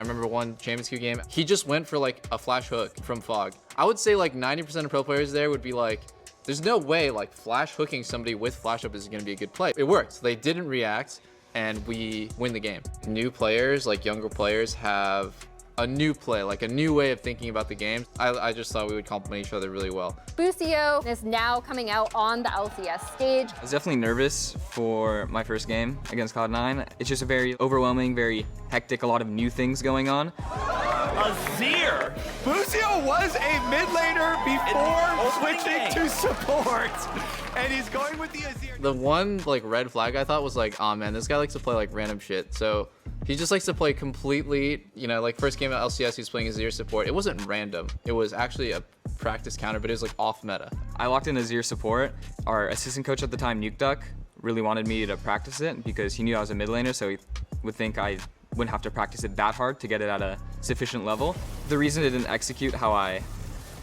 I remember one Champions Queue game, he just went for like a flash hook from Fog. I would say like 90% of pro players there would be like, there's no way like flash hooking somebody with flash up is gonna be a good play. It worked. They didn't react and we win the game. New players, like younger players, have a new play, like a new way of thinking about the game. I just thought we would complement each other really well. Busio is now coming out on the LCS stage. I was definitely nervous for my first game against Cloud9. It's just a very overwhelming, very hectic, a lot of new things going on. Azir! Busio was a mid laner before switching to support. And he's going with the Azir. The one like red flag I thought was like, oh man, this guy likes to play like random shit. So he just likes to play completely, you know, like first game at LCS, he was playing Azir support. It wasn't random. It was actually a practice counter, but it was like off meta. I locked in Azir support. Our assistant coach at the time, NukeDuck, really wanted me to practice it because he knew I was a mid laner, so he would think I wouldn't have to practice it that hard to get it at a sufficient level. The reason it didn't execute how I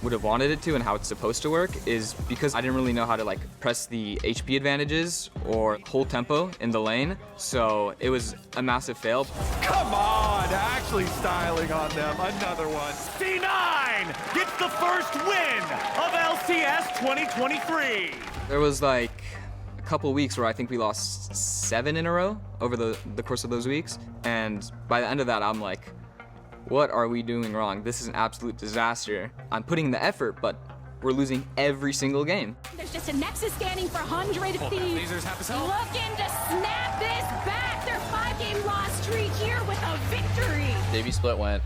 would have wanted it to and how it's supposed to work is because I didn't really know how to like press the HP advantages or hold tempo in the lane, so it was a massive fail. Come on, actually styling on them. Another one. C9 gets the first win of LCS 2023. There was like a couple weeks where I think we lost 7 in a row over the course of those weeks, and by the end of that I'm like, what are we doing wrong? This is an absolute disaster. I'm putting in the effort, but we're losing every single game. There's just a Nexus scanning for 100 Thieves. Looking to snap this back. Their 5-game loss streak here with a victory. Debut split went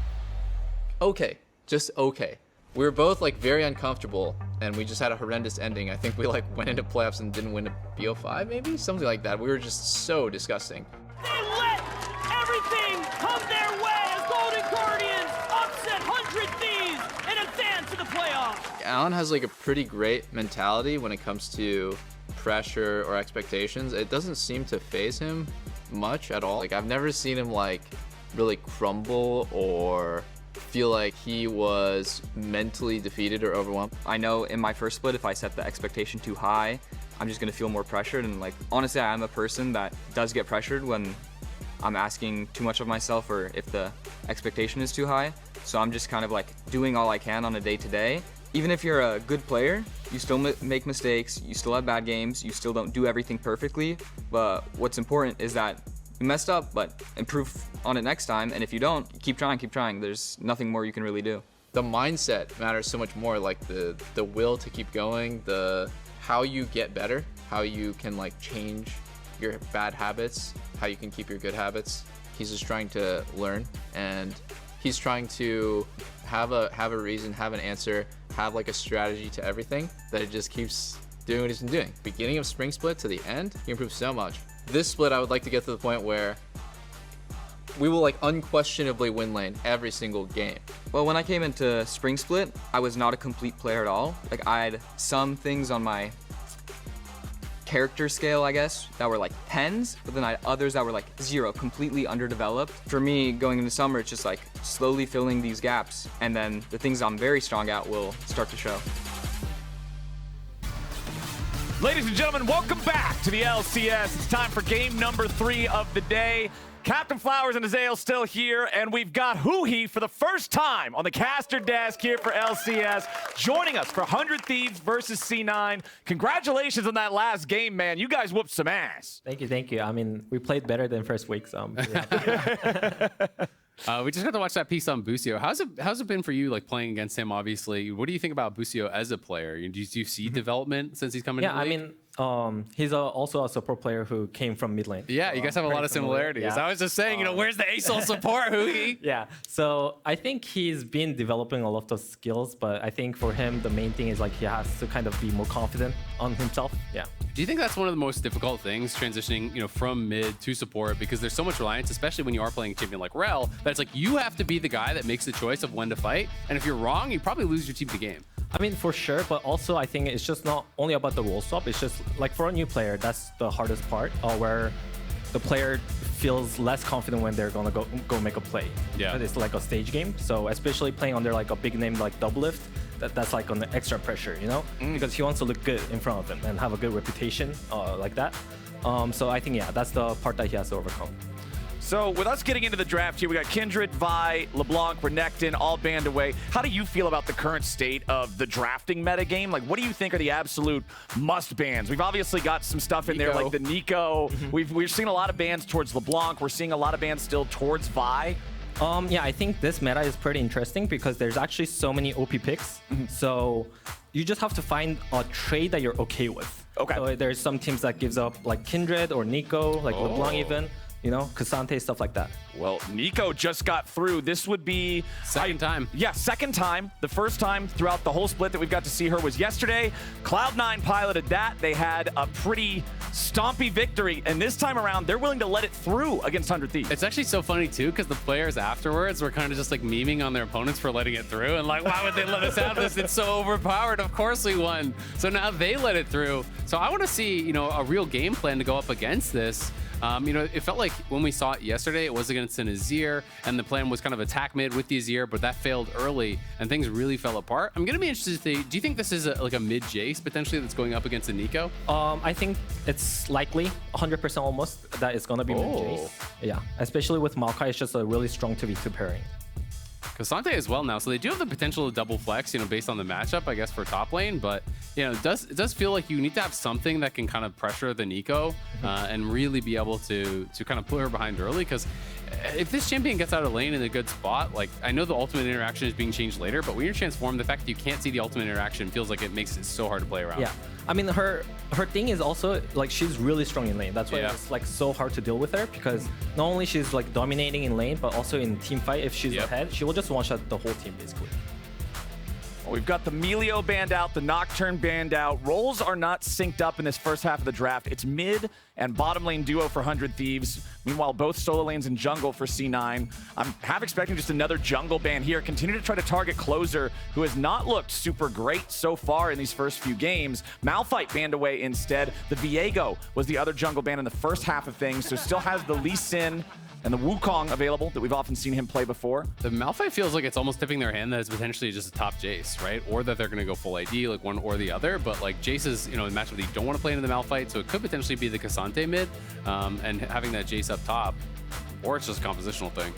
okay, just okay. We were both like very uncomfortable and we just had a horrendous ending. I think we like went into playoffs and didn't win a BO5 maybe? Something like that. We were just so disgusting. They let everything come their way as Golden Guardians upset 100 Thieves and advance to the playoffs. Alan has like a pretty great mentality when it comes to pressure or expectations. It doesn't seem to faze him much at all. Like I've never seen him like really crumble or feel like he was mentally defeated or overwhelmed. I know in my first split, if I set the expectation too high, I'm just gonna feel more pressured, and like honestly, I'm a person that does get pressured when I'm asking too much of myself or if the expectation is too high. So I'm just kind of like doing all I can on a day-to-day. Even if you're a good player, you still make mistakes, you still have bad games, you still don't do everything perfectly. But what's important is that you messed up, but improve on it next time. And if you don't, keep trying. There's nothing more you can really do. The mindset matters so much more, like the will to keep going, the how you get better, how you can like change your bad habits, how you can keep your good habits. He's just trying to learn, and he's trying to have a reason, have an answer, have like a strategy to everything, that it just keeps doing what he's been doing. Beginning of spring split to the end, he improved so much. This split, I would like to get to the point where we will like unquestionably win lane every single game. Well, when I came into spring split, I was not a complete player at all. Like I had some things on my character scale, I guess, that were like 10s, but then I had others that were like 0, completely underdeveloped. For me, going into summer, it's just like slowly filling these gaps, and then the things I'm very strong at will start to show. Ladies and gentlemen, welcome back to the LCS. It's time for game number 3 of the day. Captainflowers and Azael still here, and we've got huhi for the first time on the caster desk here for LCS, joining us for 100 Thieves versus C9. Congratulations on that last game, man. You guys whooped some ass. Thank you. I mean, we played better than first week, so yeah. We just got to watch that piece on Busio. How's it been for you, like playing against him? Obviously, what do you think about Busio as a player? Do you see development since he's coming? Yeah, I mean, he's also a support player who came from mid lane. Yeah, you guys have a lot of similarities. Yeah. I was just saying, where's the ASOL support, huhi? Yeah, so I think he's been developing a lot of those skills, but I think for him, the main thing is like he has to kind of be more confident on himself. Yeah. Do you think that's one of the most difficult things, transitioning, from mid to support, because there's so much reliance, especially when you are playing a champion like Rel, that it's like you have to be the guy that makes the choice of when to fight, and if you're wrong, you probably lose your team to the game. I mean, for sure, but also I think it's just not only about the role swap. It's just like for a new player, that's the hardest part, where the player feels less confident when they're gonna go make a play. Yeah, it's like a stage game. So especially playing under like a big name like Doublelift, that's like on the extra pressure, because he wants to look good in front of him and have a good reputation like that. So I think that's the part that he has to overcome. So with us getting into the draft here, we got Kindred, Vi, LeBlanc, Renekton, all banned away. How do you feel about the current state of the drafting metagame? Like, what do you think are the absolute must bans? We've obviously got some stuff in there like the Neeko. We've seen a lot of bans towards LeBlanc. We're seeing a lot of bans still towards Vi. Yeah, I think this meta is pretty interesting because there's actually so many OP picks. So you just have to find a trade that you're okay with. Okay. So there's some teams that gives up like Kindred or Neeko, like LeBlanc even, you know, Ssumday, stuff like that. Well, Neeko just got through. This would be Second time. Yeah, second time. The first time throughout the whole split that we've got to see her was yesterday. Cloud9 piloted that. They had a pretty stompy victory, and this time around, they're willing to let it through against 100 Thieves. It's actually so funny too, because the players afterwards were kind of just like memeing on their opponents for letting it through, and like, why would they let us have this? It's so overpowered. Of course we won. So now they let it through. So I want to see, you know, a real game plan to go up against this. You know, it felt like when we saw it yesterday, it was against an Azir, and the plan was kind of attack mid with the Azir, but that failed early, and things really fell apart. I'm going to be interested to see, do you think this is like a mid Jayce potentially that's going up against a Neeko? I think it's likely, 100% almost, that it's going to be mid Jayce. Yeah, especially with Maokai, it's just a really strong 2v2 pairing. Ssumday as well now, so they do have the potential to double flex, you know, based on the matchup, I guess, for top lane. But you know, it does feel like you need to have something that can kind of pressure the Neeko and really be able to kind of put her behind early. Because if this champion gets out of lane in a good spot, like I know the ultimate interaction is being changed later, but when you're transformed, the fact that you can't see the ultimate interaction feels like it makes it so hard to play around. Yeah, I mean her thing is also like she's really strong in lane. That's why it's like so hard to deal with her, because not only she's like dominating in lane, but also in team fight. If she's ahead, she will just one-shot the whole team basically. Well, we've got the Melio banned out, the Nocturne banned out. Roles are not synced up in this first half of the draft. It's mid and bottom lane duo for 100 Thieves. Meanwhile, both solo lanes and jungle for C9. I'm half expecting just another jungle ban here. Continue to try to target Closer, who has not looked super great so far in these first few games. Malphite banned away instead. The Viego was the other jungle ban in the first half of things, so still has the Lee Sin and the Wukong available that we've often seen him play before. The Malphite feels like it's almost tipping their hand that it's potentially just a top Jayce, right? Or that they're going to go full AD, like one or the other. But like Jayce is, you know, in matchup that you don't want to play into the Malphite, so it could potentially be the Ssumday mid and having that Jayce up top, or it's just a compositional thing.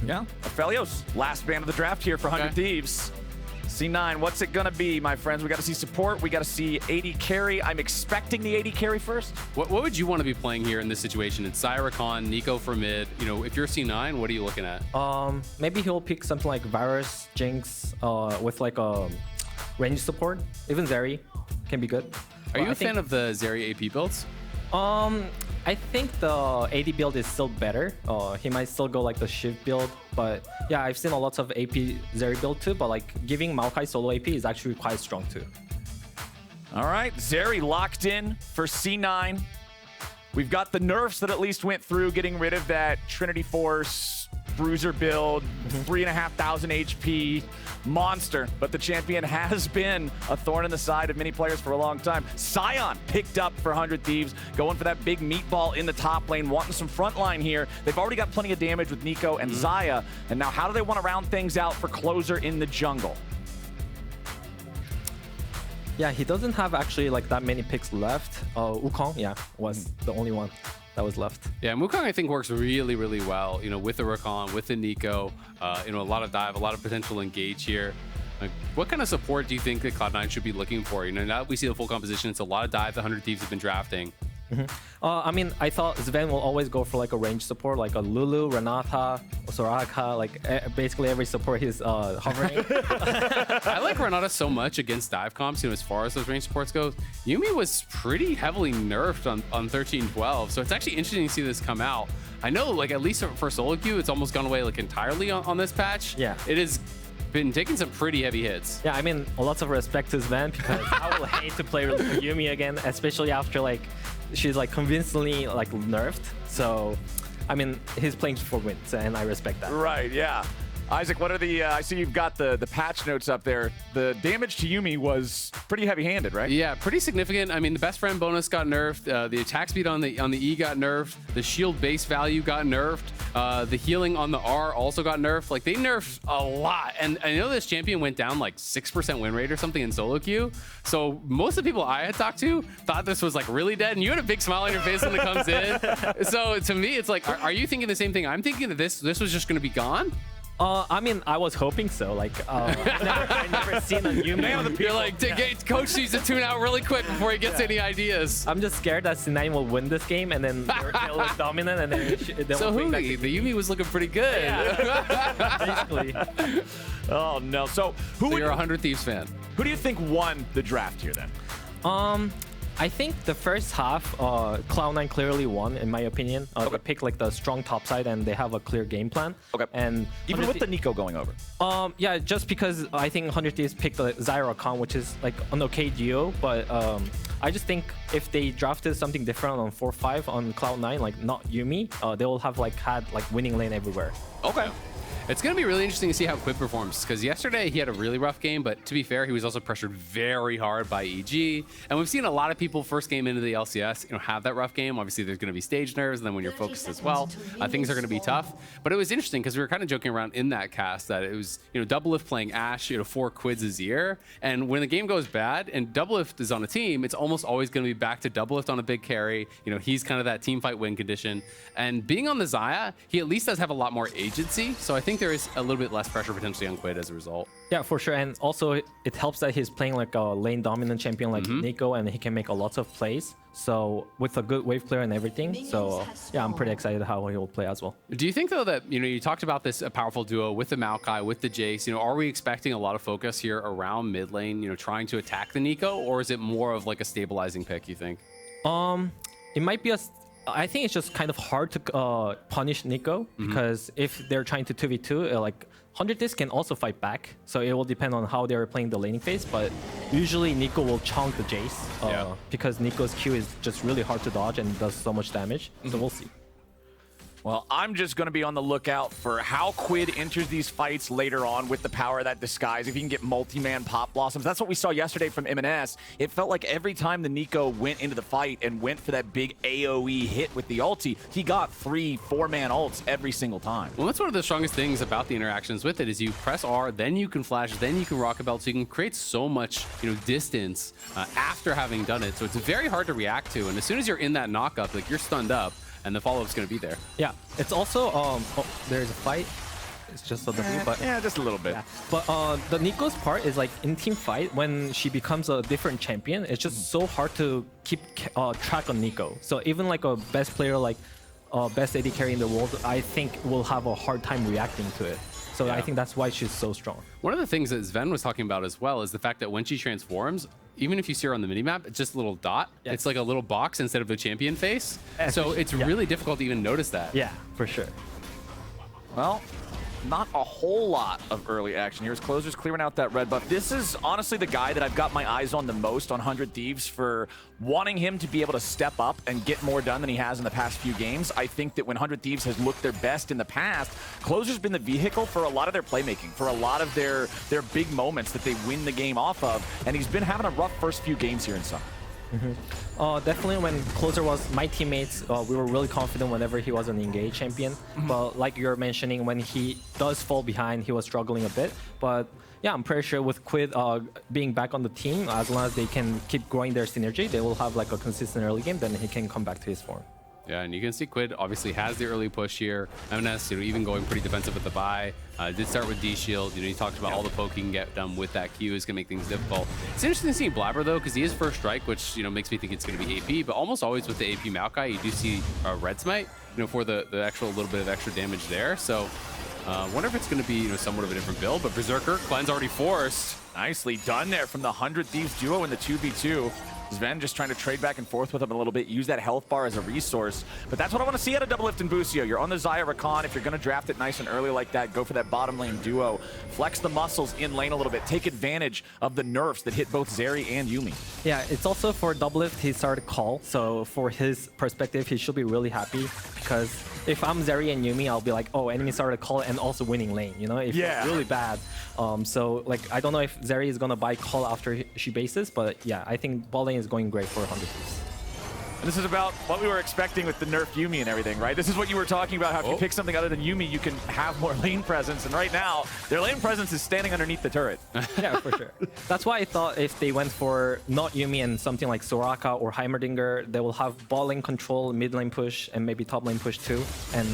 Yeah, Aphelios, last ban of the draft here for 100 Thieves. C9, what's it gonna be, my friends? We got to see support. We got to see AD carry. I'm expecting the AD carry first. What would you want to be playing here in this situation? It's Xayah, Rakan, Neeko for mid. You know, if you're C9, what are you looking at? Maybe he'll pick something like Varus, Jinx, with like a range support. Even Zeri can be good. Are you a fan of the Zeri AP builds? I think the AD build is still better. He might still go like the Shiv build, but yeah, I've seen a lot of AP Zeri build too, but like giving Maokai solo AP is actually quite strong too. All right, Zeri locked in for C9. We've got the nerfs that at least went through, getting rid of that Trinity Force bruiser build, 3,500 HP monster, but the champion has been a thorn in the side of many players for a long time. Sion picked up for 100 Thieves, going for that big meatball in the top lane, wanting some front line here. They've already got plenty of damage with Neeko and Xayah, and now how do they want to round things out for Closer in the jungle? Yeah, he doesn't have actually like that many picks left. Wukong, yeah, was the only one that was left. Yeah, Wukong I think works really, really well, you know, with the Rakan, with the Neeko, you know, a lot of dive, a lot of potential engage here. Like, what kind of support do you think that Cloud9 should be looking for? You know, now that we see the full composition, it's a lot of dive the 100 Thieves have been drafting. I mean, I thought Zven will always go for like a range support, like a Lulu, Renata, Soraka, like basically every support he's hovering. I like Renata so much against dive comps, you know, as far as those range supports go. Yuumi was pretty heavily nerfed on 13-12, so it's actually interesting to see this come out. I know, like, at least for solo queue, it's almost gone away like entirely on this patch. Yeah. It has been taking some pretty heavy hits. Yeah, I mean, lots of respect to Zven, because I will hate to play with Yuumi again, especially after like she's like convincingly like nerfed. So I mean, he's playing for wins, and I respect that. Right, yeah. Isaac, what are the, I see you've got the patch notes up there. The damage to Yuumi was pretty heavy-handed, right? Yeah, pretty significant. I mean, the best friend bonus got nerfed. The attack speed on the E got nerfed. The shield base value got nerfed. The healing on the R also got nerfed. Like, they nerfed a lot. And I know this champion went down like 6% win rate or something in solo queue. So most of the people I had talked to thought this was like really dead. And you had a big smile on your face when it comes in. So to me, it's like, are you thinking the same thing? I'm thinking that this was just going to be gone. I mean, I was hoping so. Like, I never seen a Yuumi. You're like, coach needs to tune out really quick before he gets any ideas. I'm just scared that C9 will win this game, and then they'll look dominant, and then so we'll huhi, the Yuumi was looking pretty good. Yeah. Basically. Oh no. So you're a 100 Thieves fan. Who do you think won the draft here then? I think the first half, Cloud9 clearly won, in my opinion. They pick like the strong top side, and they have a clear game plan. Okay. And even with the Neeko going over. Yeah, just because I think 100 Thieves picked the Xayah Rakan, which is like an okay duo, but I just think if they drafted something different on 4-5 on Cloud9, like not Yuumi, they will have had winning lane everywhere. Okay. It's going to be really interesting to see how Quid performs, because yesterday he had a really rough game, but to be fair, he was also pressured very hard by EG. And we've seen a lot of people first game into the LCS, have that rough game. Obviously, there's going to be stage nerves, and then when you're focused as well, things are going to be tough. But it was interesting because we were kind of joking around in that cast that it was, Doublelift playing Ashe, 4 Quids a year. And when the game goes bad and Doublelift is on a team, it's almost always going to be back to Doublelift on a big carry. He's kind of that team fight win condition. And being on the Xayah, he at least does have a lot more agency. So I think there is a little bit less pressure potentially on Quid as a result. Yeah, for sure. And also it helps that he's playing like a lane dominant champion like Neeko, and he can make a lot of plays. So with a good wave player and everything. So yeah, I'm pretty excited how he will play as well. Do you think though that, you talked about this powerful duo with the Maokai, with the Jayce, are we expecting a lot of focus here around mid lane, trying to attack the Neeko, or is it more of like a stabilizing pick, you think? It might be I think it's just kind of hard to punish Neeko, because if they're trying to 2v2, like 100 Thieves can also fight back. So it will depend on how they're playing the laning phase, but usually Neeko will chunk the Jayce because Neeko's Q is just really hard to dodge and does so much damage. So we'll see. Well, I'm just going to be on the lookout for how Quid enters these fights later on with the power of that disguise. If he can get multi-man pop blossoms. That's what we saw yesterday from Emenes. It felt like every time the Neeko went into the fight and went for that big AoE hit with the ulti, he got 3-4-man ults every single time. Well, that's one of the strongest things about the interactions with it is you press R, then you can flash, then you can rocket belt, so you can create so much distance after having done it. So it's very hard to react to. And as soon as you're in that knock-up, like you're stunned up, and the follow-up's going to be there. Yeah, it's also, there's a fight. It's just a W, but... Yeah, just a little bit. Yeah. But the Neeko's part is like in team fight, when she becomes a different champion, it's just so hard to keep track on Neeko. So even like a best player, like best AD carry in the world, I think will have a hard time reacting to it. So I think that's why she's so strong. One of the things that Zven was talking about as well is the fact that when she transforms, even if you see her on the minimap, it's just a little dot. Yes. It's like a little box instead of a champion face. So it's really difficult to even notice that. Yeah, for sure. Well, not a whole lot of early action here as Closer's clearing out that red buff. This is honestly the guy that I've got my eyes on the most on 100 Thieves for wanting him to be able to step up and get more done than he has in the past few games. I think that when 100 Thieves has looked their best in the past, Closer's been the vehicle for a lot of their playmaking, for a lot of their big moments that they win the game off of, and he's been having a rough first few games here in Summer. Definitely when Closer was my teammates, we were really confident whenever he was an engage champion. But like you're mentioning, when he does fall behind, he was struggling a bit. But yeah, I'm pretty sure with Quid being back on the team, as long as they can keep growing their synergy, they will have like a consistent early game, then he can come back to his form. Yeah, and you can see Quid obviously has the early push here. Emenes, even going pretty defensive with the buy. Did start with D shield. You talked about all the poke you can get done with that Q is gonna make things difficult. It's interesting to see Blaber though, because he is first strike, which makes me think it's gonna be AP. But almost always with the AP Maokai, you do see red smite, for the actual little bit of extra damage there. So, wonder if it's gonna be somewhat of a different build. But Berserker, cleanse already forced. Nicely done there from the 100 Thieves duo in the 2v2. Zven just trying to trade back and forth with him a little bit, use that health bar as a resource. But that's what I want to see out of Doublelift and Busio. You're on the Xayah Rakan. If you're going to draft it nice and early like that, go for that bottom lane duo. Flex the muscles in lane a little bit. Take advantage of the nerfs that hit both Zeri and Yuumi. Yeah, it's also for Doublelift, he started call. So for his perspective, he should be really happy because if I'm Zeri and Yuumi, I'll be like, oh, enemy started call and also winning lane, you know? If it's really bad. So like, I don't know if Zeri is gonna buy call after she bases, but yeah, I think bot lane is going great for 100 Thieves. And this is about what we were expecting with the nerf Yuumi and everything, right? This is what you were talking about, how if you pick something other than Yuumi, you can have more lane presence. And right now, their lane presence is standing underneath the turret. Yeah, for sure. That's why I thought if they went for not Yuumi and something like Soraka or Heimerdinger, they will have bot lane control, mid lane push, and maybe top lane push too. And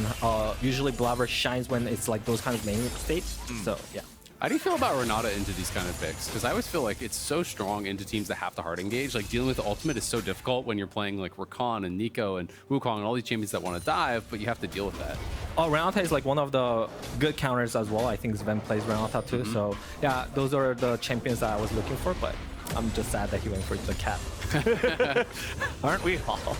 usually Blaber shines when it's like those kind of lane states. So, yeah. How do you feel about Renata into these kind of picks? Because I always feel like it's so strong into teams that have to hard engage. Like dealing with the ultimate is so difficult when you're playing like Rakan and Neeko and Wukong and all these champions that want to dive, but you have to deal with that. Oh, Renata is like one of the good counters as well. I think Zven plays Renata too. So yeah, those are the champions that I was looking for, but I'm just sad that he went for the cat. Aren't we all?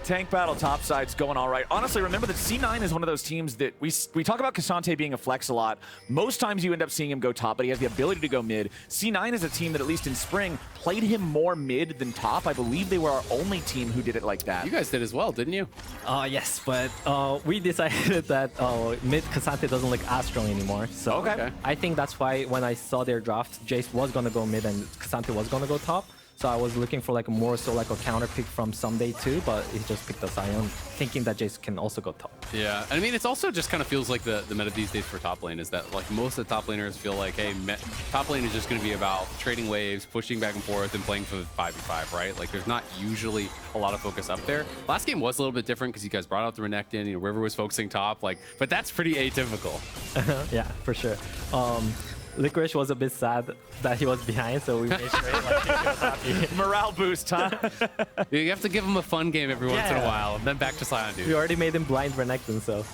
Tank battle topside's going all right. Honestly, remember that C9 is one of those teams that we talk about Ssumday being a flex a lot. Most times you end up seeing him go top, but he has the ability to go mid. C9 is a team that, at least in spring, played him more mid than top. I believe they were our only team who did it like that. You guys did as well, didn't you? Yes, but we decided that mid Ssumday doesn't look as strong anymore. So okay. I think that's why when I saw their draft, Jayce was going to go mid and Ssumday was going to go top. So I was looking for like more so like a counter pick from Ssumday too, but he just picked a Sion, thinking that Jayce can also go top. Yeah, and I mean, it's also just kind of feels like the meta these days for top lane is that like most of the top laners feel like, hey, top lane is just going to be about trading waves, pushing back and forth, and playing for the 5v5, right? Like there's not usually a lot of focus up there. Last game was a little bit different because you guys brought out the Renekton, you know, River was focusing top, like, but that's pretty atypical. Yeah, for sure. Licorice was a bit sad that he was behind, so we made sure he was happy. Morale boost, huh? You have to give him a fun game every once in a while, and then back to Sion, dude. We already made him blind Renekton, so.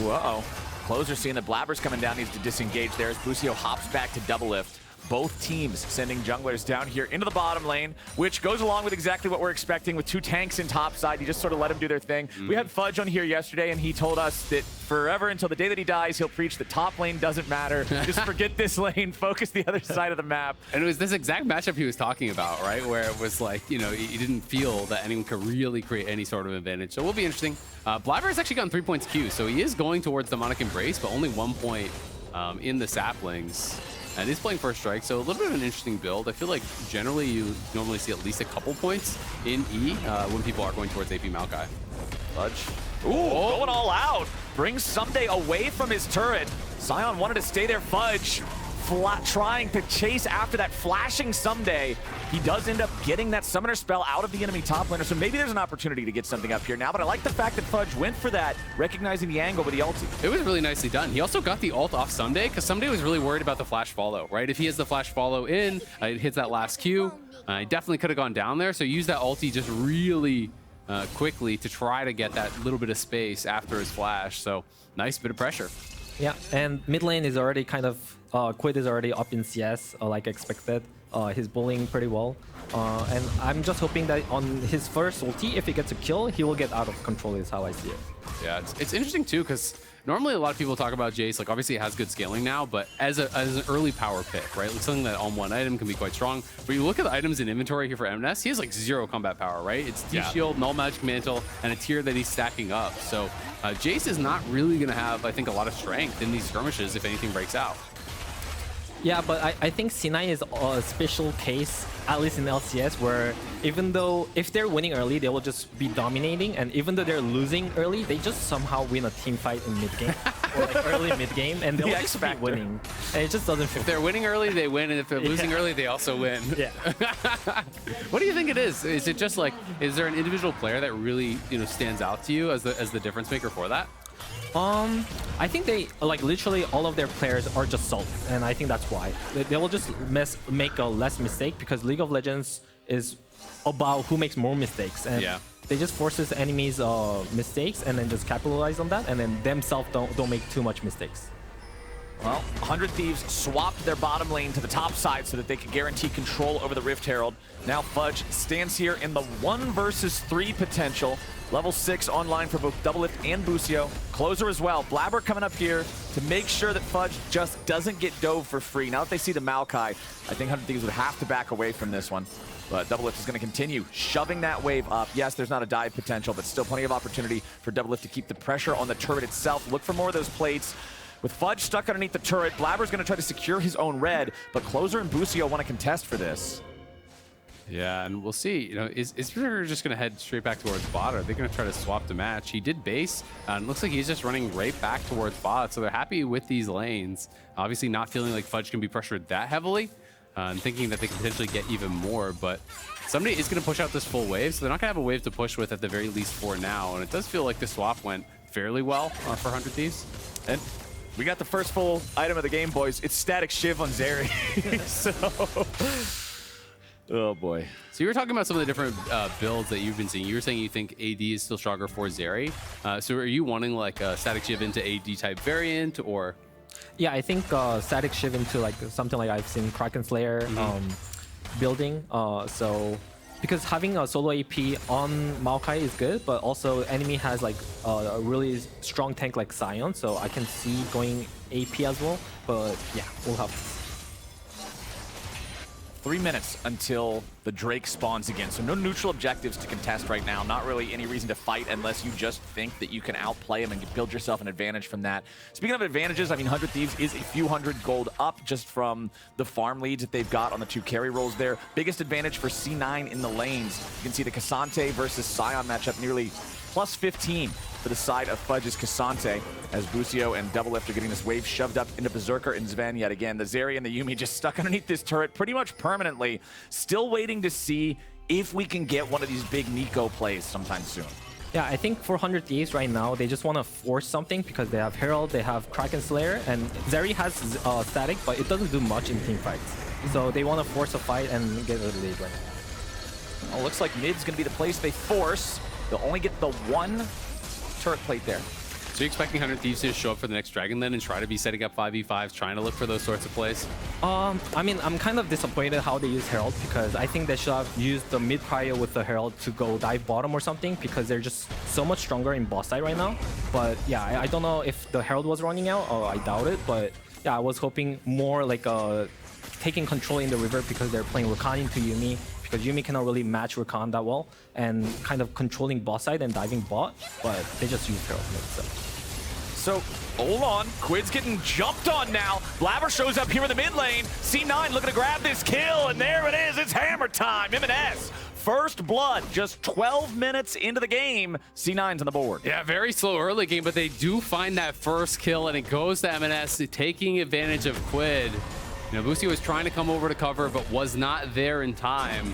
Whoa. Closer seeing that Blaber's coming down, needs to disengage there as Busio hops back to doublelift. Both teams sending junglers down here into the bottom lane, which goes along with exactly what we're expecting with two tanks in top side. You just sort of let them do their thing. We had Fudge on here yesterday, and he told us that forever until the day that he dies, he'll preach that top lane doesn't matter. Just forget this lane, focus the other side of the map. And it was this exact matchup he was talking about, right? Where it was like, you know, he didn't feel that anyone could really create any sort of advantage. So it will be interesting. Blaber has actually gotten 3 points Q, so he is going towards Demonic Embrace, but only 1 point in the saplings. And he's playing first strike, so a little bit of an interesting build. I feel like generally you normally see at least a couple points in E when people are going towards AP Maokai. Fudge. Ooh, going all out. Brings Ssumday away from his turret. Sion wanted to stay there. Fudge trying to chase after that flashing Ssumday. He does end up getting that summoner spell out of the enemy top laner, so maybe there's an opportunity to get something up here now, but I like the fact that Fudge went for that, recognizing the angle with the ulti. It was really nicely done. He also got the ult off Ssumday, because Ssumday was really worried about the flash follow, right? If he has the flash follow in, it hits that last Q, he definitely could have gone down there, so use that ulti just really quickly to try to get that little bit of space after his flash, so nice bit of pressure. Yeah, and mid lane is already kind of, Quid is already up in CS like expected. He's bullying pretty well. And I'm just hoping that on his first ulti, if he gets a kill, he will get out of control is how I see it. Yeah, it's interesting too, because normally a lot of people talk about Jayce, like obviously it has good scaling now, but as an early power pick, right? Like something that on one item can be quite strong. But you look at the items in inventory here for Emenes, he has like 0 combat power, right? It's D-Shield, Null Magic Mantle, and a tier that he's stacking up. So Jayce is not really going to have, I think, a lot of strength in these skirmishes if anything breaks out. Yeah, but I think C9 is a special case, at least in LCS, where even though if they're winning early, they will just be dominating, and even though they're losing early, they just somehow win a team fight in mid-game, or like early mid-game, and they'll just be winning. And it just doesn't feel. If they're winning early, they win, and if they're losing early, they also win. Yeah. What do you think it is? Is it just like, is there an individual player that really, you know, stands out to you as the difference maker for that? I think they, like, literally all of their players are just salty, and I think that's why. They will just make a less mistake, because League of Legends is about who makes more mistakes, and they just forces enemies mistakes and then just capitalize on that, and then themselves don't make too much mistakes. Well, 100 Thieves swapped their bottom lane to the top side so that they could guarantee control over the Rift Herald. Now Fudge stands here in the 1 versus 3 potential. Level 6 online for both Doublelift and Busio. Closer as well. Blaber coming up here to make sure that Fudge just doesn't get dove for free. Now that they see the Maokai, I think 100 Thieves would have to back away from this one. But Doublelift is going to continue shoving that wave up. Yes, there's not a dive potential, but still plenty of opportunity for Doublelift to keep the pressure on the turret itself. Look for more of those plates. With Fudge stuck underneath the turret, Blaber's going to try to secure his own red, but Closer and Busio want to contest for this. Yeah, and we'll see. You know, is Berserker just going to head straight back towards bot, or are they going to try to swap the match? He did base, and looks like he's just running right back towards bot, so they're happy with these lanes. Obviously not feeling like Fudge can be pressured that heavily, and thinking that they can potentially get even more, but somebody is going to push out this full wave, so they're not going to have a wave to push with at the very least for now, and it does feel like the swap went fairly well for 100 Thieves. And we got the first full item of the game, boys. It's Static Shiv on Zeri. So... Oh boy. So you were talking about some of the different builds that you've been seeing. You were saying you think AD is still stronger for Zeri. So are you wanting like a Static Shiv into AD type variant, or? Yeah, I think Static Shiv into like something like I've seen Kraken Slayer building. So because having a solo AP on Maokai is good, but also enemy has like a really strong tank like Sion, so I can see going AP as well. But yeah, we'll have 3 minutes until the Drake spawns again. So no neutral objectives to contest right now. Not really any reason to fight unless you just think that you can outplay him and build yourself an advantage from that. Speaking of advantages, I mean, 100 Thieves is a few hundred gold up just from the farm leads that they've got on the 2 carry roles there. Biggest advantage for C9 in the lanes. You can see the Ssumday versus Sion matchup nearly plus 15 for the side of Fudge's Ssumday, as Busio and Doublelift are getting this wave shoved up into Berserker and Zven yet again. The Zeri and the Yuumi just stuck underneath this turret pretty much permanently. Still waiting to see if we can get one of these big Neeko plays sometime soon. Yeah, I think for 100 Thieves right now, they just want to force something because they have Herald, they have Kraken Slayer, and Zeri has Static, but it doesn't do much in team fights. So they want to force a fight and get a lead right now. Well, looks like mid's going to be the place they force. They'll only get the one turret plate there. So you're expecting 100 Thieves to show up for the next Dragon then and try to be setting up 5v5s, trying to look for those sorts of plays? I mean, I'm kind of disappointed how they use Herald because I think they should have used the mid prio with the Herald to go dive bottom or something because they're just so much stronger in boss side right now. But yeah, I don't know if the Herald was running out, or I doubt it. But yeah, I was hoping more like taking control in the river because they're playing Rakan into Yuumi, because Yuumi cannot really match Rakan that well, and kind of controlling boss side and diving bot, but they just use Herald mid, So, hold on. Quid's getting jumped on now. Blaber shows up here in the mid lane. C9 looking to grab this kill, and there it is. It's hammer time. Emenes, first blood, just 12 minutes into the game. C9's on the board. Yeah, very slow early game, but they do find that first kill, and it goes to Emenes, taking advantage of Quid. You know, Busio was trying to come over to cover, but was not there in time.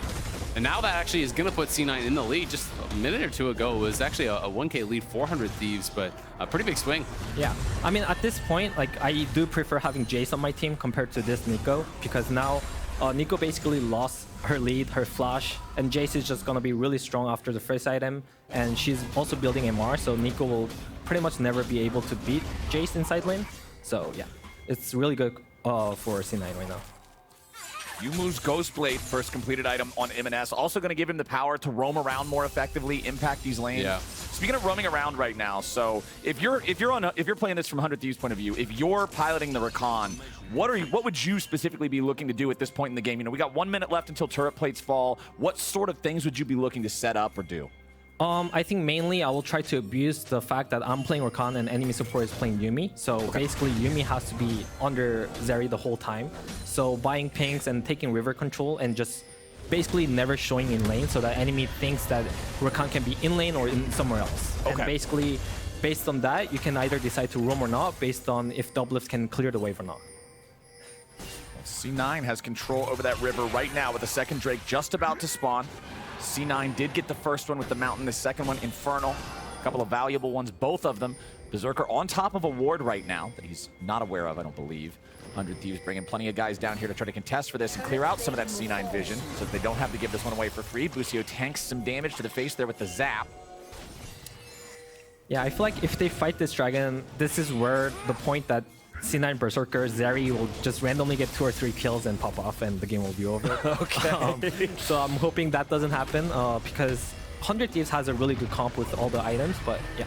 And now that actually is going to put C9 in the lead. Just a minute or two ago, it was actually a 1K lead, 400 Thieves, but a pretty big swing. Yeah, I mean, at this point, like, I do prefer having Jayce on my team compared to this Neeko, because now Neeko basically lost her lead, her flash, and Jayce is just going to be really strong after the first item, and she's also building MR, so Neeko will pretty much never be able to beat Jayce in side lane. So yeah, it's really good for C9 right now. Yumu's Ghostblade, first completed item on Emenes, also going to give him the power to roam around more effectively, impact these lanes. Yeah. Speaking of roaming around right now, so if you're playing this from 100 Thieves point of view, if you're piloting the Rakan, what would you specifically be looking to do at this point in the game? You know, we got 1 minute left until turret plates fall. What sort of things would you be looking to set up or do? I think mainly I will try to abuse the fact that I'm playing Rakan and enemy support is playing Yuumi. So basically Yuumi has to be under Zeri the whole time. So buying pings and taking river control and just basically never showing in lane so that enemy thinks that Rakan can be in lane or in somewhere else. Okay. And basically, based on that, you can either decide to roam or not based on if Doublelift can clear the wave or not. C9 has control over that river right now with the second Drake just about to spawn. C9 did get the first one with the mountain, the second one Infernal. A couple of valuable ones, both of them. Berserker on top of a ward right now that he's not aware of, I don't believe. 100 Thieves bringing plenty of guys down here to try to contest for this and clear out some of that C9 vision so that they don't have to give this one away for free. Busio tanks some damage to the face there with the zap. Yeah, I feel like if they fight this dragon, this is where the point that C9 Berserker, Zeri will just randomly get 2 or 3 kills and pop off and the game will be over. Okay. So I'm hoping that doesn't happen because 100 Thieves has a really good comp with all the items, but yeah.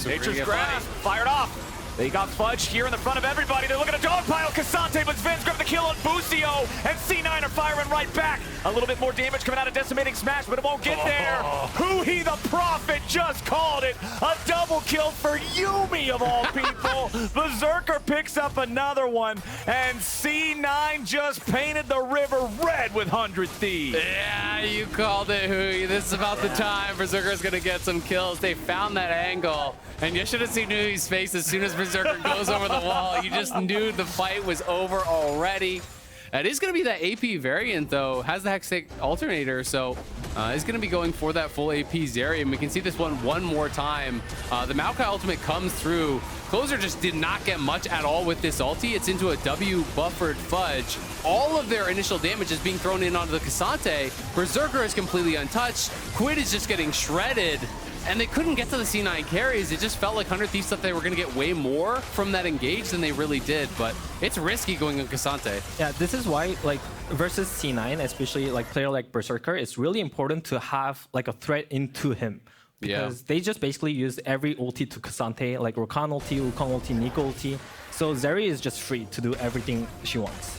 Nature's Grasp fired off. They got Fudge here in the front of everybody. They're looking to dogpile Ssumday, but Zven's grabbed the kill on Busio, and C9 are firing right back. A little bit more damage coming out of Decimating Smash, but it won't get there. Huhi the Prophet just called it. A double kill for Yuumi of all people. Berserker picks up another one, and C9 just painted the river red with 100 Thieves. Yeah, you called it, Huhi. This is about the time Berserker's gonna get some kills. They found that angle, and you should have seen Huhi's face as soon as Berserker goes over the wall. You just knew the fight was over already. It is going to be that AP variant, though. Has the Hextech alternator, so is going to be going for that full AP Zeri, and we can see this one more time. The Maokai ultimate comes through. Closer just did not get much at all with this ulti. It's into a W buffered Fudge. All of their initial damage is being thrown in onto the Ssumday. Berserker is completely untouched. Quid is just getting shredded. And they couldn't get to the C9 carries. It just felt like 100 Thieves thought they were going to get way more from that engage than they really did. But it's risky going on Ssumday. Yeah, this is why, like, versus C9, especially like player like Berserker, it's really important to have like a threat into him. Because they just basically use every ulti to Ssumday, like Rakan ulti, Wukong ulti, Neeko ulti. So Zeri is just free to do everything she wants.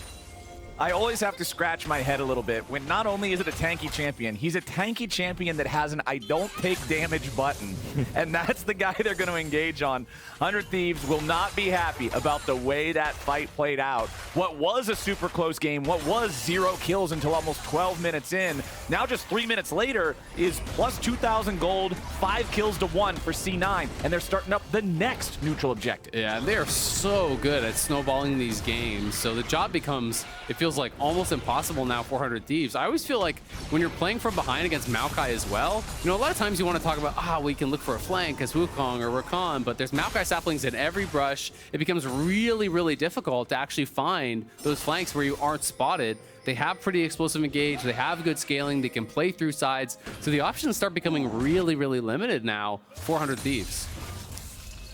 I always have to scratch my head a little bit when not only is it a tanky champion, he's a tanky champion that has an I don't take damage button. And that's the guy they're going to engage on. 100 Thieves will not be happy about the way that fight played out. What was a super close game, what was 0 kills until almost 12 minutes in, now just 3 minutes later is plus 2,000 gold, 5 kills to 1 for C9, and they're starting up the next neutral objective. Yeah, they are so good at snowballing these games. So the job becomes, it feels like almost impossible now for 100 Thieves. I always feel like when you're playing from behind against Maokai as well, you know, a lot of times you want to talk about, we can look for a flank as Wukong or Rakan, but there's Maokai saplings in every brush. It becomes really, really difficult to actually find those flanks where you aren't spotted. They have pretty explosive engage, they have good scaling, they can play through sides, so the options start becoming really, really limited now for 100 Thieves.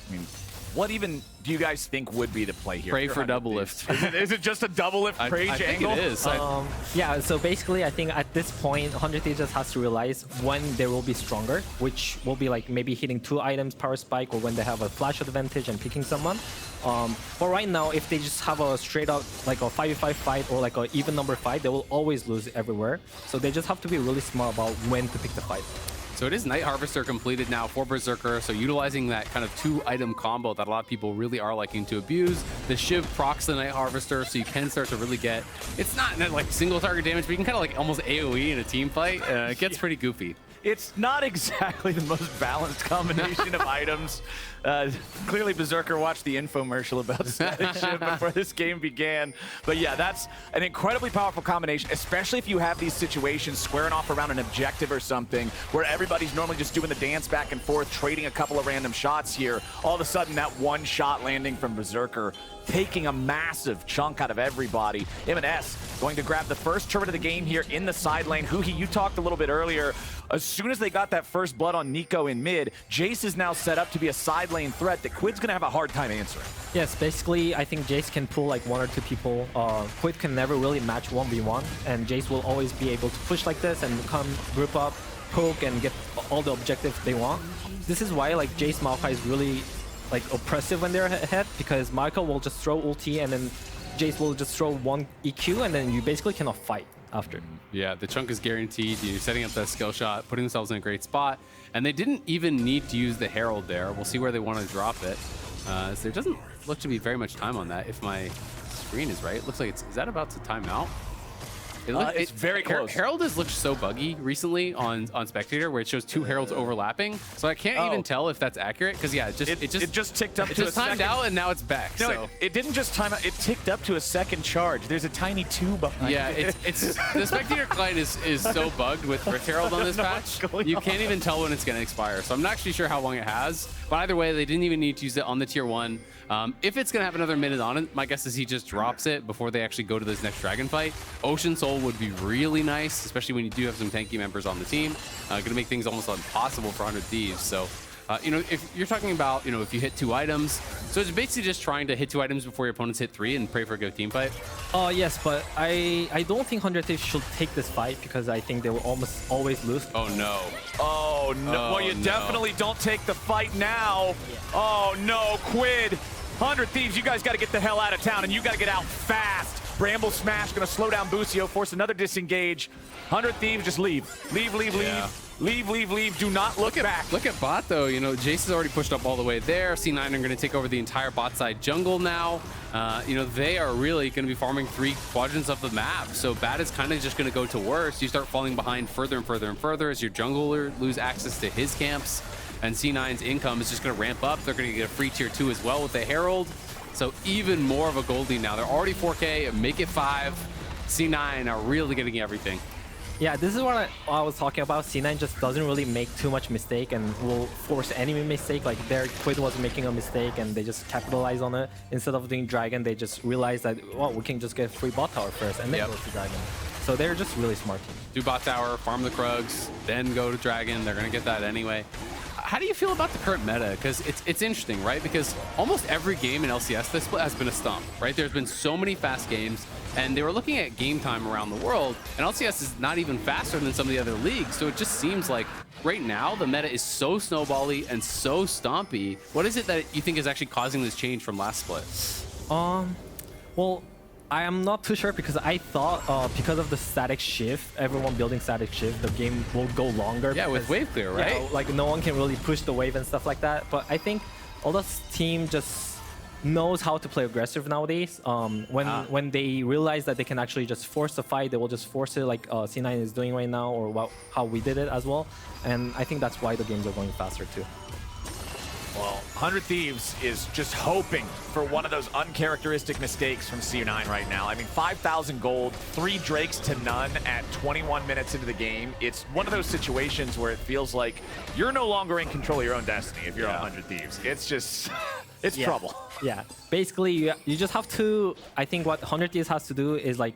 I mean, what even do you guys think would be the play here? Pray for doublelift. Is it just a doublelift Prage I think angle? it is. Yeah, so basically I think at this point 100 Thieves just has to realize when they will be stronger, which will be like maybe hitting 2 items power spike, or when they have a flash advantage and picking someone. But right now, if they just have a straight up like a 5v5 fight or like an even number fight, they will always lose everywhere. So they just have to be really smart about when to pick the fight. So it is Night Harvester completed now for Berserker, so utilizing that kind of 2-item combo that a lot of people really are liking to abuse. The Shiv procs the Night Harvester, so you can start to really get, it's not like single target damage, but you can kind of like almost AoE in a team fight. It gets pretty goofy. It's not exactly the most balanced combination of items. Clearly Berserker watched the infomercial about static shift before this game began. But yeah, that's an incredibly powerful combination, especially if you have these situations squaring off around an objective or something where everybody's normally just doing the dance back and forth, trading a couple of random shots here. All of a sudden that one shot landing from Berserker, taking a massive chunk out of everybody. Emenes going to grab the first turret of the game here in the side lane. Huhi, you talked a little bit earlier. As soon as they got that first blood on Neeko in mid, Jayce is now set up to be a side lane threat that Quid's going to have a hard time answering. Yes, basically, I think Jayce can pull like 1 or 2 people. Quid can never really match 1v1, and Jayce will always be able to push like this and come group up, poke, and get all the objectives they want. This is why like Jayce Maokai is really like oppressive when they're ahead, because Maokai will just throw ulti and then Jayce will just throw 1 EQ, and then you basically cannot fight after. Yeah, the chunk is guaranteed. You're setting up that skill shot, putting themselves in a great spot, and they didn't even need to use the Herald there. We'll see where they want to drop it. So there doesn't look to be very much time on that, if my screen is right. Looks like is that about to time out? It's very close. Herald has looked so buggy recently on Spectator, where it shows 2 heralds overlapping. So I can't even tell if that's accurate, because yeah, it just ticked up. It just timed out, and now it's back. No, so. it didn't just time out. It ticked up to a second charge. There's a tiny 2 behind. Yeah, it's the Spectator client is so bugged with Herald on this patch. You can't even tell when it's going to expire. So I'm not actually sure how long it has. But either way, they didn't even need to use it on the tier 1. If it's going to have another minute on it, my guess is he just drops it before they actually go to this next dragon fight. Ocean Soul would be really nice, especially when you do have some tanky members on the team. Going to make things almost impossible for 100 Thieves. So, you know, if you're talking about, you know, if you hit 2 items, so it's basically just trying to hit 2 items before your opponents hit 3 and pray for a good team fight. Yes, but I don't think 100 Thieves should take this fight, because I think they will almost always lose. Oh no. Oh no. Well, you definitely don't take the fight now. Yeah. Oh no, Quid. 100 Thieves, you guys got to get the hell out of town, and you got to get out fast. Bramble Smash going to slow down Busio, force another disengage. 100 Thieves, just leave. Leave, leave, leave. Yeah. Leave, leave, leave. Do not look back. Look at bot, though. You know, Jayce has already pushed up all the way there. C9 are going to take over the entire bot side jungle now. You know, they are really going to be farming 3 quadrants of the map. So bad is kind of just going to go to worse. You start falling behind further and further and further as your jungler lose access to his camps. And C9's income is just going to ramp up. They're going to get a free tier 2 as well with the Herald. So even more of a gold lead now. They're already 4K, make it 5. C9 are really getting everything. Yeah, this is what I was talking about. C9 just doesn't really make too much mistake and will force enemy mistake. Like their Quid was making a mistake and they just capitalize on it. Instead of doing Dragon, they just realize that, well, we can just get free bot tower first and then go to Dragon. So they're just really smart team. Do bot tower, farm the Krugs, then go to Dragon. They're going to get that anyway. How do you feel about the current meta? Because it's interesting, right? Because almost every game in LCS this split has been a stomp, right? There's been so many fast games, and they were looking at game time around the world, and LCS is not even faster than some of the other leagues. So it just seems like right now the meta is so snowbally and so stompy. What is it that you think is actually causing this change from last split? Well, I am not too sure because I thought because of the static shift, everyone building static shift, the game will go longer. Yeah, with wave clear, right? Yeah, like no one can really push the wave and stuff like that. But I think all this team just knows how to play aggressive nowadays. When they realize that they can actually just force the fight, they will just force it like C9 is doing right now, or how we did it as well. And I think that's why the games are going faster too. Well, 100 Thieves is just hoping for one of those uncharacteristic mistakes from C9 right now. I mean, 5,000 gold, 3 Drakes to none at 21 minutes into the game. It's one of those situations where it feels like you're no longer in control of your own destiny if you're 100 Thieves. It's just, it's trouble. Yeah, basically you just have to, I think what 100 Thieves has to do is like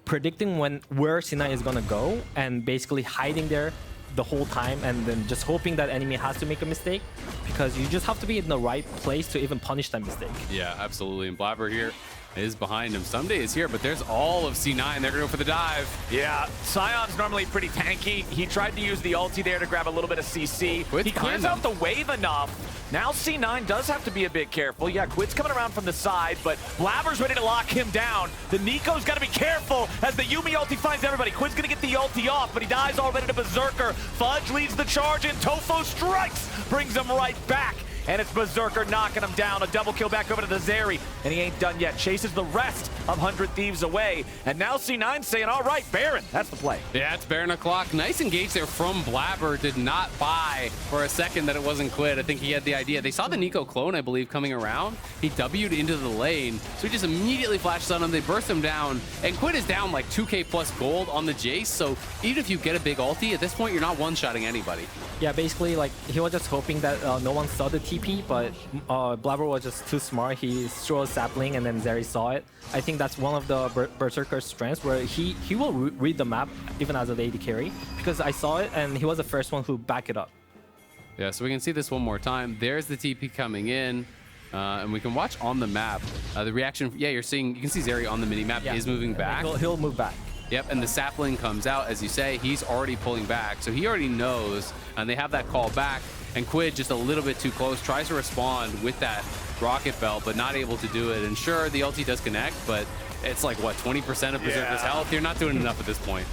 predicting where C9 is gonna go and basically hiding there the whole time and then just hoping that enemy has to make a mistake, because you just have to be in the right place to even punish that mistake. Yeah, absolutely. And Blaber here is behind him. Ssumday is here, but there's all of C9. They're gonna go for the dive. Yeah, Sion's normally pretty tanky. He tried to use the ulti there to grab a little bit of CC. Quid's he clears out the wave enough. Now C9 does have to be a bit careful. Yeah, Quid's coming around from the side, but Blaber's ready to lock him down. The Neeko's got to be careful as the Yuumi ulti finds everybody. Quid's going to get the ulti off, but he dies already to Berserker. Fudge leads the charge, and Tofo strikes, brings him right back. And it's Berserker knocking him down. A double kill back over to the Zeri, and he ain't done yet. Chases the rest of 100 Thieves away. And now C9 saying, all right, Baron, that's the play. Yeah, it's Baron o'clock. Nice engage there from Blaber. Did not buy for a second that it wasn't Quid. I think he had the idea. They saw the Neeko clone, I believe, coming around. He W'd into the lane, so he just immediately flashes on him. They burst him down, and Quid is down like 2K plus gold on the Jayce. So even if you get a big ulti, at this point, you're not one-shotting anybody. Yeah, basically, like, he was just hoping that no one saw the TP, but Blaber was just too smart. He threw a sapling, and then Zeri saw it. I think that's one of the Berserker's strengths, where he will read the map, even as an AD carry, because I saw it, and he was the first one who backed it up. Yeah, so we can see this one more time. There's the TP coming in, and we can watch on the map the reaction. Yeah, you can see Zeri on the mini-map is moving back. He'll move back. Yep, and the sapling comes out, as you say. He's already pulling back, so he already knows, and they have that call back. And Quid, just a little bit too close, tries to respond with that rocket belt, but not able to do it. And sure, the ulti does connect, but it's like, what, 20% of Berserker's health? You're not doing enough at this point.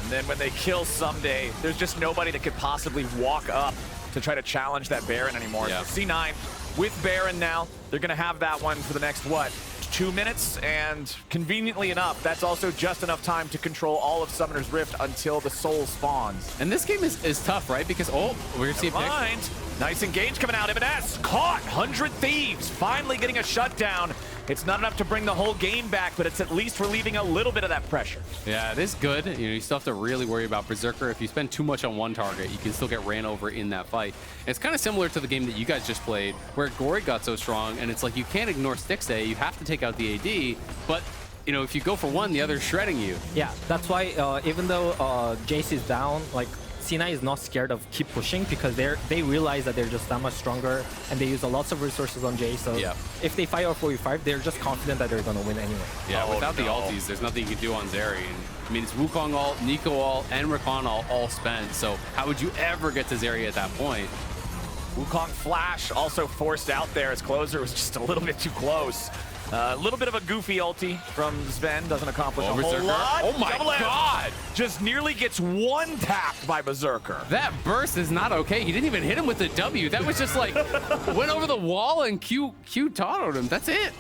And then when they kill Ssumday, there's just nobody that could possibly walk up to try to challenge that Baron anymore. Yeah. So C9 with Baron now, they're going to have that one for the next, what, 2 minutes? And conveniently enough, that's also just enough time to control all of Summoner's Rift until the soul spawns. And this game is tough, right? Because, we're going to see a pick. Nice engage coming out. Emenes caught. 100 Thieves finally getting a shutdown. It's not enough to bring the whole game back, but it's at least relieving a little bit of that pressure. Yeah, it is good. You still have to really worry about Berserker. If you spend too much on one target, you can still get ran over in that fight. And it's kind of similar to the game that you guys just played, where Gory got so strong, and it's like you can't ignore Stixay. You have to take out the AD, but if you go for one, the other's shredding you. Yeah, that's why even though Jayce is down, like, C9 is not scared of keep pushing, because they realize that they're just that much stronger, and they use lots of resources on Jayce. So if they fight over 45, they're just confident that they're going to win anyway. Yeah, without the ultis, there's nothing you can do on Zeri. And, I mean, it's Wukong ult, Neeko ult, and Rakan all spent. So how would you ever get to Zeri at that point? Wukong flash also forced out there as Closer was just a little bit too close. A little bit of a goofy ulti from Zven, doesn't accomplish a whole lot. Oh my god! Just nearly gets one tapped by Berserker. That burst is not okay. He didn't even hit him with the W. That was just like, went over the wall and Q taught him. That's it.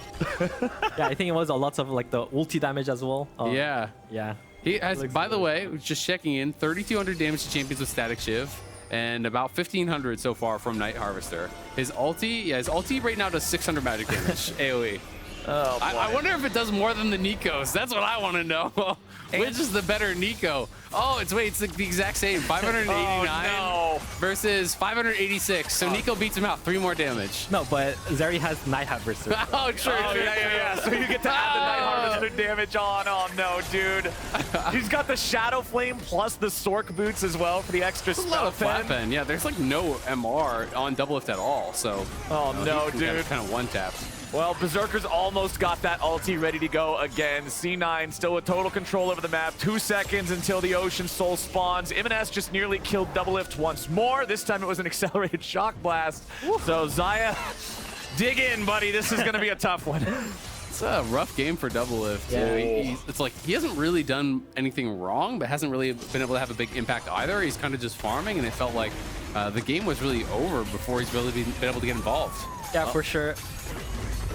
Yeah, I think it was a lot of like the ulti damage as well. Yeah. Yeah. He has, by the way, just checking in, 3,200 damage to champions with Static Shiv, and about 1,500 so far from Night Harvester. His ulti right now does 600 magic damage, AoE. Oh, boy. I wonder if it does more than the Neekos. That's what I want to know. Which is the better Neeko? Oh, it's the exact same. 589 versus 586. So Neeko beats him out. 3 more damage. No, but Zeri has Night Harvester. Oh, sure. Yeah. So you get to add the Night Harvester damage on. Oh, no, dude. He's got the Shadow Flame plus the Sork boots as well for the extra There's a lot of flat pen. Yeah, there's like no MR on Doublelift at all. So, no, dude. Kind of one-tapped. Well, Berserker's almost got that ulti ready to go again. C9 still with total control over the map. 2 seconds until the Ocean Soul spawns. Emenes just nearly killed Doublelift once more. This time it was an accelerated shock blast. So Xayah, dig in, buddy. This is going to be a tough one. It's a rough game for Doublelift. Yeah. It's like he hasn't really done anything wrong, but hasn't really been able to have a big impact either. He's kind of just farming, and it felt like the game was really over before he's really been able to get involved. Yeah, for sure.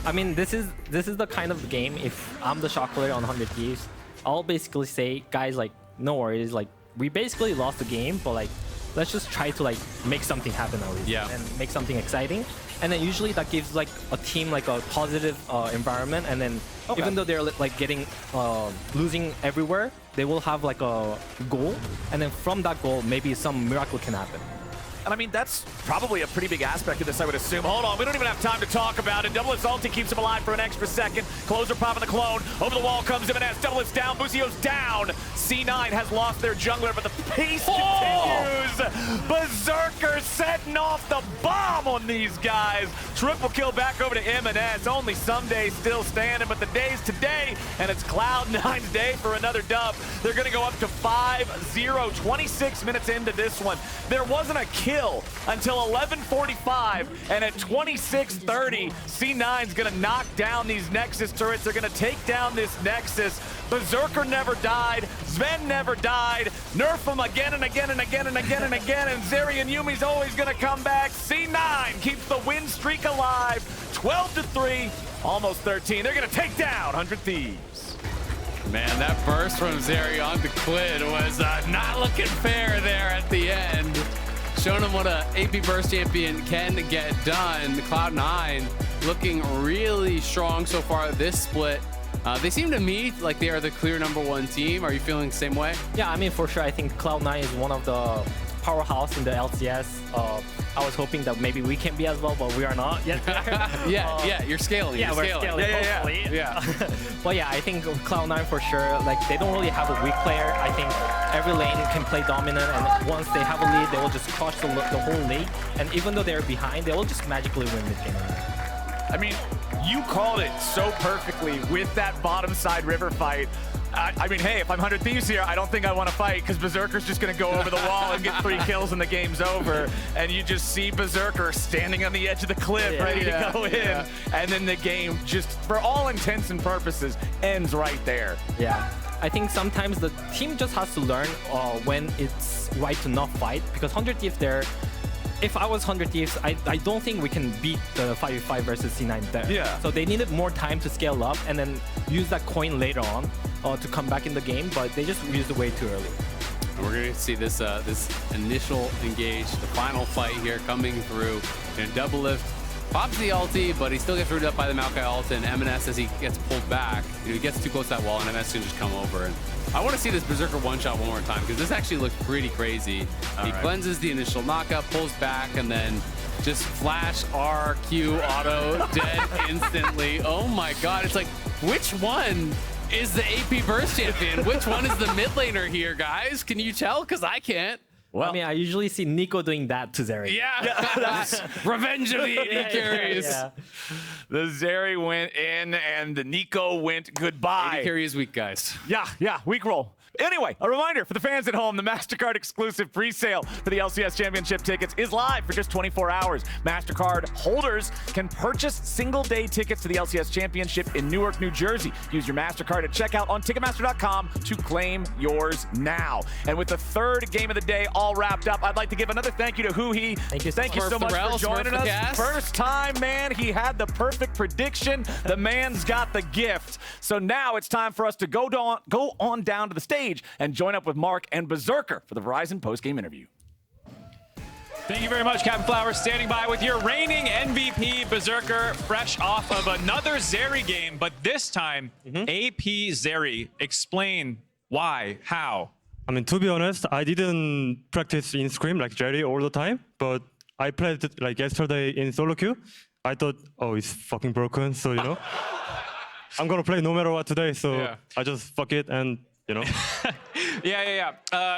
I mean, this is the kind of game, if I'm the shot player on 100 Thieves, I'll basically say, guys, like, no worries, like, we basically lost the game, but like, let's just try to like make something happen at least. Yeah. And make something exciting. And then usually that gives like a team like a positive environment, and then even though they're like getting losing everywhere, they will have like a goal, and then from that goal, maybe some miracle can happen. And I mean, that's probably a pretty big aspect of this, I would assume. Hold on, we don't even have time to talk about it. Doublelift's ulti keeps him alive for an extra second. Closer popping the clone. Over the wall comes Emenes. Doublelift's down. Busio's down. C9 has lost their jungler, but the pace continues. Berserker setting off the bomb on these guys. Triple kill back over to Emenes. Only Ssumday still standing, but the day's today, and it's Cloud9's day for another dub. They're going to go up to 5-0, 26 minutes into this one. There wasn't a kill until 11:45, and at 26:30, C9's gonna knock down these Nexus turrets. They're gonna take down this Nexus. Berserker never died. Zven never died. Nerf him again and again and again and again and again, and Zeri and Yuumi's always gonna come back. C9 keeps the win streak alive. 12-3, almost 13. They're gonna take down 100 Thieves. Man, that burst from Zeri onto Quid was not looking fair there at the end. Showing him what a AP burst champion can get done. Cloud9 looking really strong so far this split. They seem to me like they are the clear #1 team. Are you feeling the same way? Yeah, I mean, for sure, I think Cloud9 is one of the powerhouse in the LCS. I was hoping that maybe we can be as well, but we are not yet. Yeah, you're scaling. Yeah, we're scaling, hopefully. Yeah. But yeah, I think Cloud9 for sure, like, they don't really have a weak player. I think every lane can play dominant, and once they have a lead, they will just crush the whole league. And even though they're behind, they will just magically win this game. I mean, you called it so perfectly with that bottom side river fight. I mean, hey, if I'm 100 Thieves here, I don't think I want to fight, because Berserker's just going to go over the wall and get 3 kills and the game's over. And you just see Berserker standing on the edge of the cliff ready to go in. And then the game just, for all intents and purposes, ends right there. Yeah. I think sometimes the team just has to learn when it's right to not fight, because 100 Thieves there, if I was 100 Thieves, I don't think we can beat the 5v5 versus C9 there. Yeah. So they needed more time to scale up and then use that coin later on to come back in the game, but they just used it way too early. And we're going to see this this initial engage, the final fight here coming through. And Doublelift pops the ulti, but he still gets rooted up by the Maokai ult, and Emenes, as he gets pulled back, he gets too close to that wall, and Emenes can just come over. And I want to see this Berserker one-shot one more time, because this actually looks pretty crazy. He cleanses the initial knockup, pulls back, and then just flash RQ auto dead instantly. Oh my god, it's like, which one is the AP burst champion? Which one is the mid laner here, guys? Can you tell? Because I can't. Well, I mean, I usually see Neeko doing that to Zeri. Yeah, revenge of the AD carries. Yeah. The Zeri went in and the Neeko went goodbye. AD carry is weak, guys. Yeah, weak roll. Anyway, a reminder for the fans at home, the MasterCard exclusive pre-sale for the LCS Championship tickets is live for just 24 hours. MasterCard holders can purchase single-day tickets to the LCS Championship in Newark, New Jersey. Use your MasterCard at checkout on Ticketmaster.com to claim yours now. And with the third game of the day all wrapped up, I'd like to give another thank you to huhi. Thank you so much for joining us. First time, man, he had the perfect prediction. The man's got the gift. So now it's time for us to go on down to the stage and join up with Mark and Berserker for the Verizon post-game interview. Thank you very much, Captainflowers, standing by with your reigning MVP, Berserker, fresh off of another Zeri game, but this time, AP Zeri. Explain why, how? I mean, to be honest, I didn't practice in Scrim like Jerry all the time, but I played it like yesterday in solo queue. I thought, oh, it's fucking broken, so, you know. I'm gonna play no matter what today, so I just fuck it and, you know.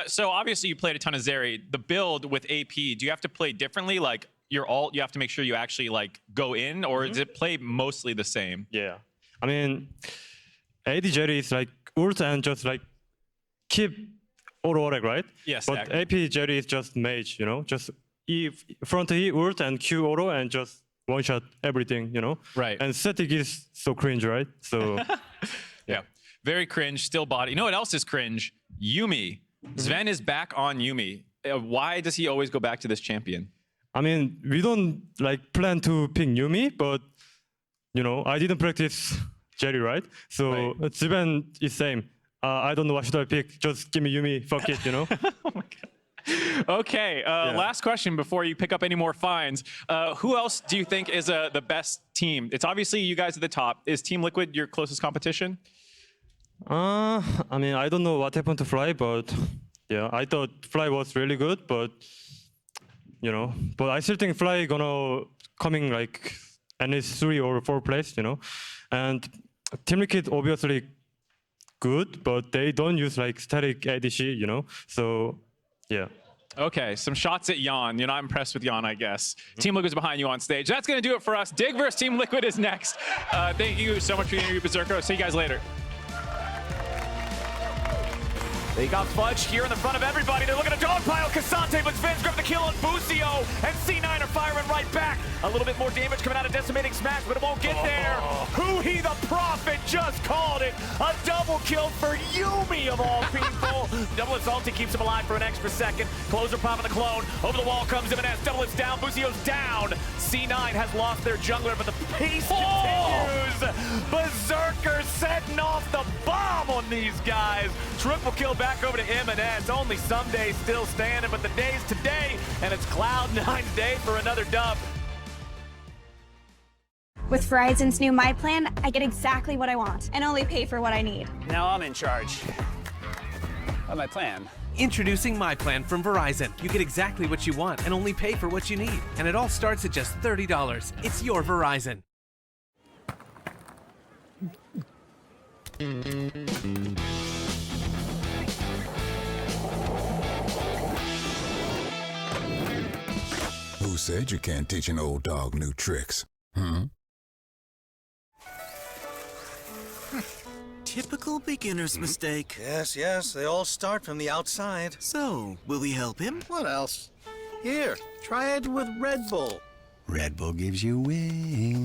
So obviously you played a ton of Zeri. The build with AP, do you have to play differently? Like your ult, you have to make sure you actually like go in, or does it play mostly the same? Yeah, I mean, AD Zeri is like ult and just like keep auto attack, right? Yes. But AP Zeri is just mage, you know, just E front E ult and Q auto and just one shot everything, you know. Right. And static is so cringe, right? So. Yeah. Very cringe, still body. You know what else is cringe? Yuumi. Zven is back on Yuumi. Why does he always go back to this champion? I mean, we don't like plan to pick Yuumi, but you know, I didn't practice Jerry, right? So Zven is same. I don't know what should I pick. Just give me Yuumi. Fuck it, you know. Oh my god. Okay. Last question before you pick up any more fines. Who else do you think is the best team? It's obviously you guys at the top. Is Team Liquid your closest competition? I mean, I don't know what happened to Fly, but yeah, I thought Fly was really good, but you know, but I still think Fly gonna coming like at least 3 or 4 place, you know, and Team Liquid obviously good, but they don't use like static ADC, you know, so yeah. Okay, some shots at Sion. You're not impressed with Sion, I guess. Team Liquid's behind you on stage. That's gonna do it for us. Dig versus Team Liquid is next. Thank you so much for the interview, Berserker. See you guys later. They got Fudge here in the front of everybody. They're looking to dogpile Ssumday, but Zven's grabbed the kill on Busio, and C9 are firing right back. A little bit more damage coming out of Decimating Smash, but it won't get there. Huhi the Prophet just called it. A double kill for Yuumi of all people. Doublelift's ulti keeps him alive for an extra second. Closer popping the clone. Over the wall comes Emenes. Doublelift's down. Busio's down. C9 has lost their jungler, but the pace continues. Berserker setting off the bomb on these guys. Triple kill back over to Emenes. Only Ssumday still standing, but the day's today, and it's Cloud9's day for another dub. With Verizon's new My Plan, I get exactly what I want and only pay for what I need. Now I'm in charge of my plan. Introducing My Plan from Verizon. You get exactly what you want and only pay for what you need. And it all starts at just $30. It's your Verizon. Who said you can't teach an old dog new tricks? Typical beginner's mistake. Yes, they all start from the outside. So, will we help him? What else? Here, try it with Red Bull. Red Bull gives you wings.